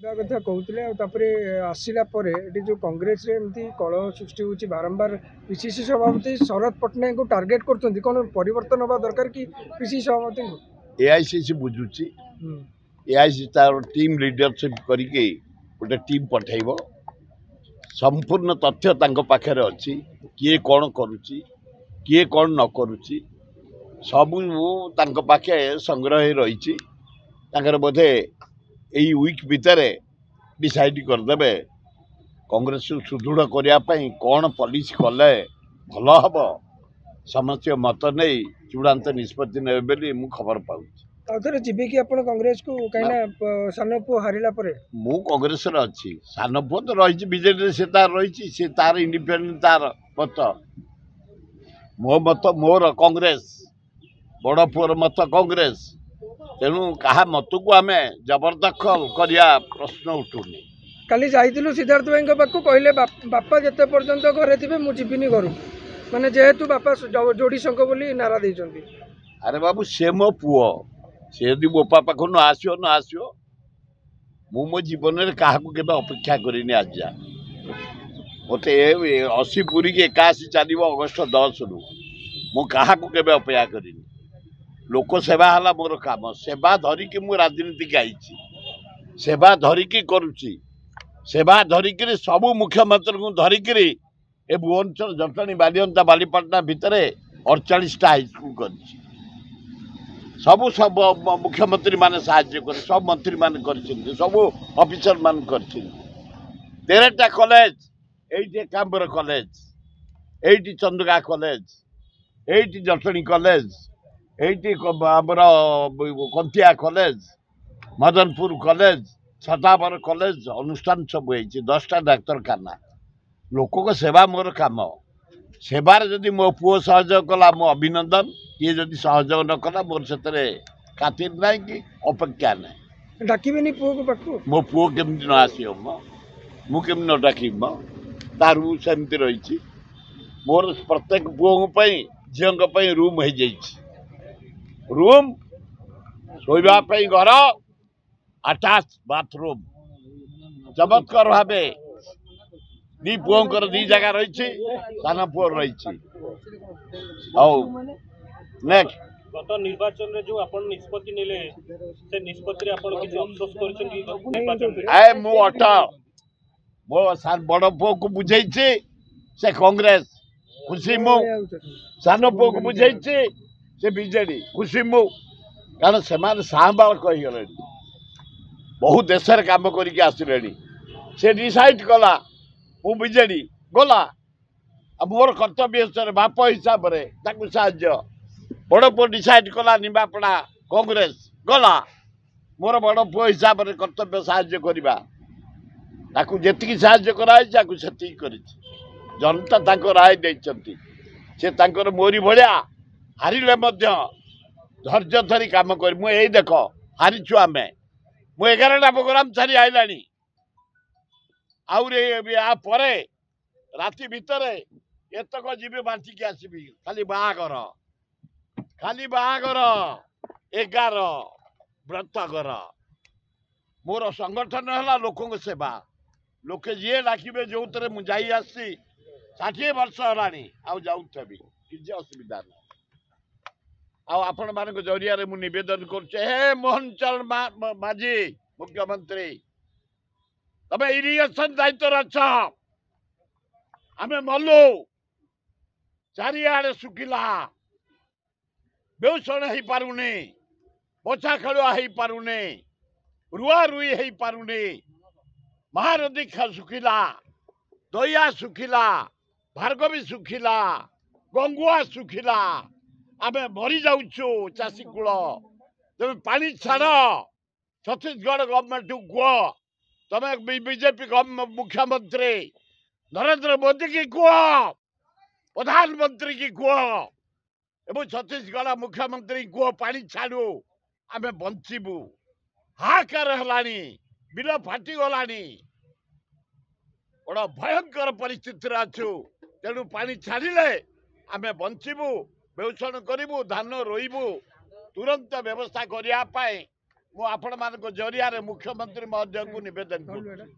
କଥା कहते आसला जो कांग्रेस एमती कलह सृष्टि होची बारंबार पीसीसी सभापति शरद पट्टनायक को टार्गेट करछन्ती कोन परिवर्तन हवा दरकार कि पीसीसी सभापति को एआईसीसी बुझुची एआईसी तार टीम लीडरशिप करके गोटे टीम पठेब संपूर्ण तथ्य तांको पाखे अच्छी किए कौन करुच्ची किए कौन न करुच्ची सबू तांको पाखे संग्रह रही बोधे यही वीक भितर डिसाइड करदे कांग्रेस सुदृढ़ करने कौन पॉलिसी कले भल हम समस्त मत नहीं चूड़ांत निष्पत्ति ने मु खबर पाऊँ जीवे कि आपण कांग्रेस को कहीं सान पु हारिला मु कांग्रेस अच्छी सान पु तो रही बीजेडी से तार रही से तार इंडिपेंडेंट तार मत मो मत मोर कांग्रेस बड़ पुअर मत कांग्रेस तेणु कहा मत को आम जबरदखल करिया प्रश्न उठुनी काली जाइलु सिद्धार्थ भाई पाक कहले बापा जिते पर्यंत घरे थे मुझे घर माने जेहेतु बापा जोड़ी संघ बोली नारा देइछन्ती। अरे बाबू से मो पुओ से यदि मो पापा को न आसियो मु मो जीवन में क्या अपेक्षा करनी आज जा मत 80 पूरी के 81 चलो अगस्ट 10 रु मु क्या अपेक्षा करनी लोक सेवा है मोर काम सेवा धरिकी मु राजनीति आई सेवा धरिकी करुच्ची सेवा धरिकी सबू मुख्यमंत्री को धरिकी ए भुवनेश्वर जटणी बालिअंता बालीपाटना भितर 48टा हाईस्कल कर सबू सब मुख्यमंत्री माने साहाय्य कर सब मंत्री माने कर सबू ऑफिसर मान कर 13टा कॉलेज एटी कांबर कॉलेज एटी चंदगा कॉलेज एटी जटणी कॉलेज एटी आमर Kanthia college Madanpur college Chhatabar college अनुष्ठान सब हो 10टा डाक्तरखाना लोक को सेवा मोर काम सेवार जदि मो पुओ सहयोग कला मो अभिनंदन ये जदि सहयोग न कला मोर से खातिर ना कि अपेक्षा ना डाकिबेनी पुओ को पाखु मो पुओ केमती न आसियो मु केमती न डाकी तार सेमती रही मोर प्रत्येक पुओ झील रूम हो जाइए रूम शोवाई घर अटैच बाथरूम चमत्कार भाव दी पुओं दी जगह रही सान पुओ रही नेक्स्ट गत निर्वाचन रे जो आपण निष्पत्ति नेले से निष्पत्ति रे आपण किछ अफसोस करछन आए मु अट मो सान बड़ पुओ को बुझाई से कांग्रेस खुशी मु सान पुओ को बुझाई से बीजेडी खुशी मु कारण से साहबाल कहीगले बहुत देश काम करके आसिले से डिसाइड कला मु बीजेडी गला मोर कर्तव्य हिसाब से बाप हिसाब से साहाय्य बड़ पुओ डिसाइड कला निमापड़ा कांग्रेस गला मोर बड़ पुओ हिसाब से कर्तव्य साहाय्य करवा जी साहाय्य कराई जनता तांको राय देइछंती से मोरी भलिया हारिले धैर्य धरी काम कर मुझे देख हारीचु आम मु 11टा प्रोग्राम छाड़ी आईलानी आउरे राति भितर एतक जीवे बांटिकी आसबि खाली बाहागर 11 व्रतगर मोर संगठन है लोक सेवा लोके जी डाके जो थे मुझे आसी 60 वर्ष है आउथबी किसी असुविधा ना आपण मान जरिया मु निवेदन कर मोहन चरण माझी मुख्यमंत्री तबे इरिगेशन दायित्व अच्छ आम मलु चारिआडे सुखिला बेउषण हो पारुनी बचा खेलुआ हो पारुनी रुआ रुई हो पारुनी महानदी सुखिला दया सुखिला भार्गवी सुखिला गंगुआ सुखिला आम मरी जाऊँ चाषी कूल तुम पानी छाड़ छत्तीसगढ़ गवर्नमेंट कह तुम बीजेपी मुख्यमंत्री नरेंद्र मोदी की कह प्रधानमंत्री की कह छत्तीसगढ़ मुख्यमंत्री कह पानी छाड़ू आम बंचबू हाहाकार है बिल फाटीगला बड़ा भयंकर परिस्थिति अच्छु तेणु पानी छाड़े आम बंचबू बेउषण करूँ धान रोबू तुरंत व्यवस्था करने ମୁଁ ଆପଣମାନଙ୍କ ଜରିଆରେ ମୁଖ୍ୟମନ୍ତ୍ରୀ ମହୋଦୟଙ୍କୁ ନିବେଦନ ଧନ୍ୟବାଦ। କରୁଛି।